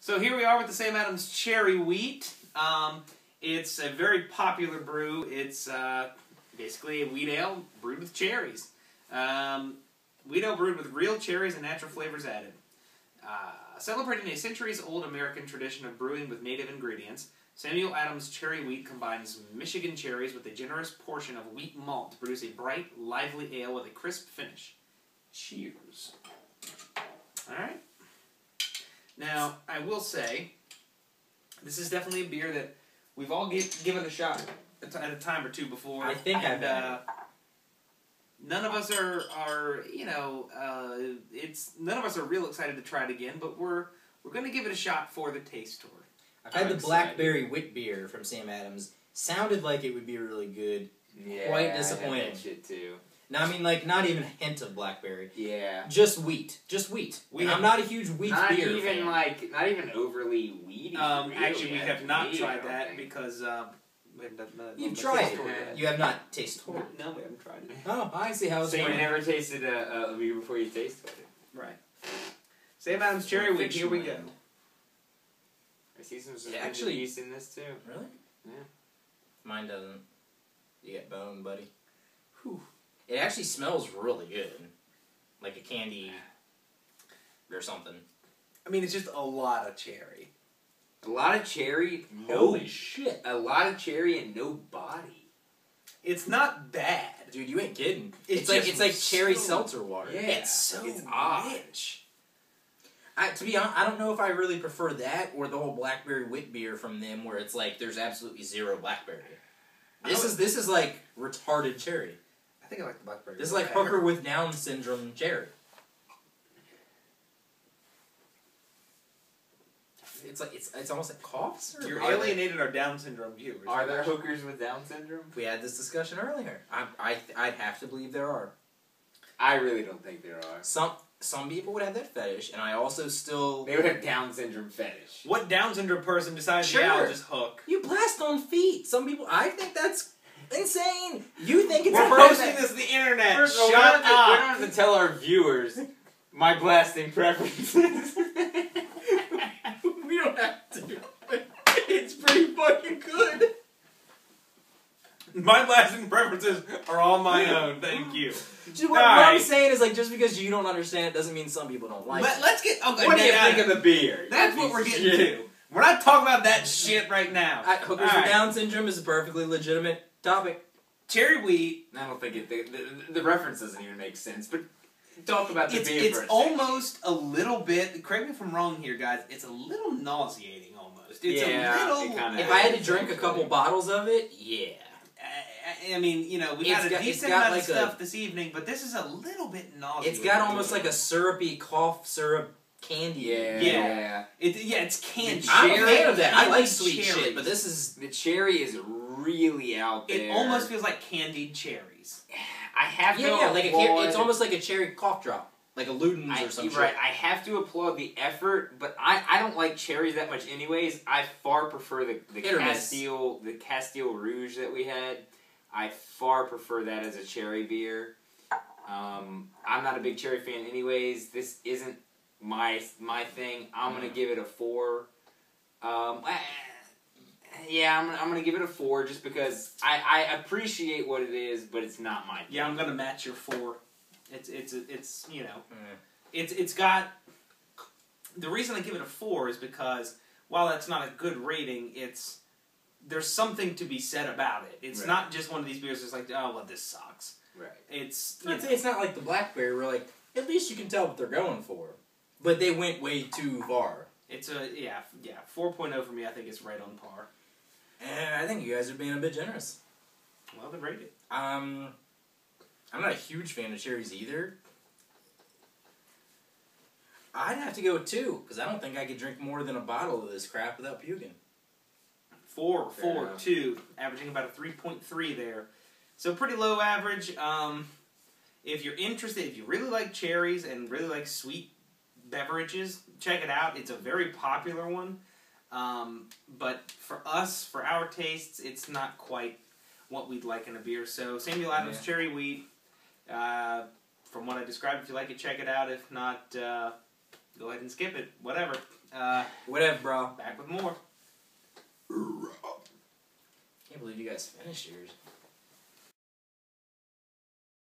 So here we are with the Sam Adams Cherry Wheat. It's a very popular brew. It's basically a wheat ale brewed with cherries. Wheat ale brewed with real cherries and natural flavors added. Celebrating a centuries-old American tradition of brewing with native ingredients, Samuel Adams Cherry Wheat combines Michigan cherries with a generous portion of wheat malt to produce a bright, lively ale with a crisp finish. Cheers. Alright. Now, I will say, this is definitely a beer that we've all given a shot at a time or two before. I think I've had it. None of us are you know, none of us are real excited to try it again, but we're going to give it a shot for the taste tour. I've had the blackberry wit beer from Sam Adams. Sounded like it would be really good. Yeah, quite disappointing. I had that shit too. No, I mean, like, not even a hint of blackberry. Yeah. Just wheat. Just wheat. I'm not a huge wheat beer fan. Not even overly weedy. Actually, we have not tried that because we haven't done You've tried it. You have not tasted it. No, we haven't tried it. Oh, I see how it's So you going. never tasted a beer before you tasted it? Right. Sam Adams Cherry Wheat, here we go. I see some actually yeast in this too. Really? Yeah. Mine doesn't. You get bone, buddy. Whew. It actually smells really good. Like a candy or something. I mean, it's just a lot of cherry. A lot of cherry. Holy shit. A lot of cherry and no body. It's not bad. Dude, you ain't kidding. It's like cherry seltzer water. Yeah. It's so rich. To be honest, I don't know if I really prefer that or the whole blackberry wit beer from them, where it's like there's absolutely zero blackberry. This is like retarded cherry. I think I like the blackberry. This is like hooker with Down syndrome cherry. It's like it's almost like cough syrup. You're alienated our Down syndrome viewers. Are there hookers with Down syndrome? We had this discussion earlier. I'd have to believe there are. I really don't think there are. Some people would have that fetish, and I also still... They would have Down syndrome fetish. What Down syndrome person decides, Sure. yeah, I'll just hook? You blast on feet. Some people... I think that's insane. You think it's... We're posting this to the internet. First of all, Shut up. we don't have to tell our viewers my blasting preferences. We don't have to. It's pretty fucking good. My blasting preferences are all my own. Thank you. What I'm saying is, like, just because you don't understand it doesn't mean some people don't like it. Let's get... Okay, What do you think of the beer? That's what we're getting to. We're not talking about that shit right now. Hookers with Down syndrome is a perfectly legitimate topic. Cherry wheat... I don't think the reference doesn't even make sense, but talk about the beer for a It's second. almost a little bit... Correct me if I'm wrong here, guys. It's a little nauseating, almost. It's Yeah, a little... it kinda If I had to drink a couple bottles of it, yeah. I mean, you know, we had a decent amount of stuff this evening, but this is a little bit nauseating. It's got almost like a syrupy cough syrup candy. Yeah. It's candy. I'm a fan of that. I like Candied sweet cherries. shit, but this is... The cherry is really out there. It almost feels like candied cherries. I have to like applaud... it's almost like a cherry cough drop. Like a Luden's or some shit. Right, I have to applaud the effort, but I don't like cherries that much anyways. I far prefer the Castile Rouge that we had. I far prefer that as a cherry beer. I'm not a big cherry fan anyways. This isn't my thing. I'm going to give it a 4. Yeah, I'm going to give it a 4 just because I appreciate what it is, but it's not my thing. Yeah, I'm going to match your 4. It's you know, it's got... The reason I give it a 4 is because while that's not a good rating, there's something to be said about it. It's not just one of these beers that's like, oh, well, this sucks. Right. It's not like the blackberry where, like, at least you can tell what they're going for. But they went way too far. It's a, 4.0 for me, I think it's right on par. And I think you guys are being a bit generous. Well, they rate it. I'm not a huge fan of cherries either. I'd have to go with 2, because I don't think I could drink more than a bottle of this crap without puking. 4, 2, averaging about a 3.3 there. So pretty low average. If you're interested, if you really like cherries and really like sweet beverages, check it out. It's a very popular one. But for us, for our tastes, it's not quite what we'd like in a beer. So Samuel Adams Cherry Wheat, from what I described, if you like it, check it out. If not, go ahead and skip it. Whatever. Whatever, bro. Back with more. Can't believe you guys finished yours.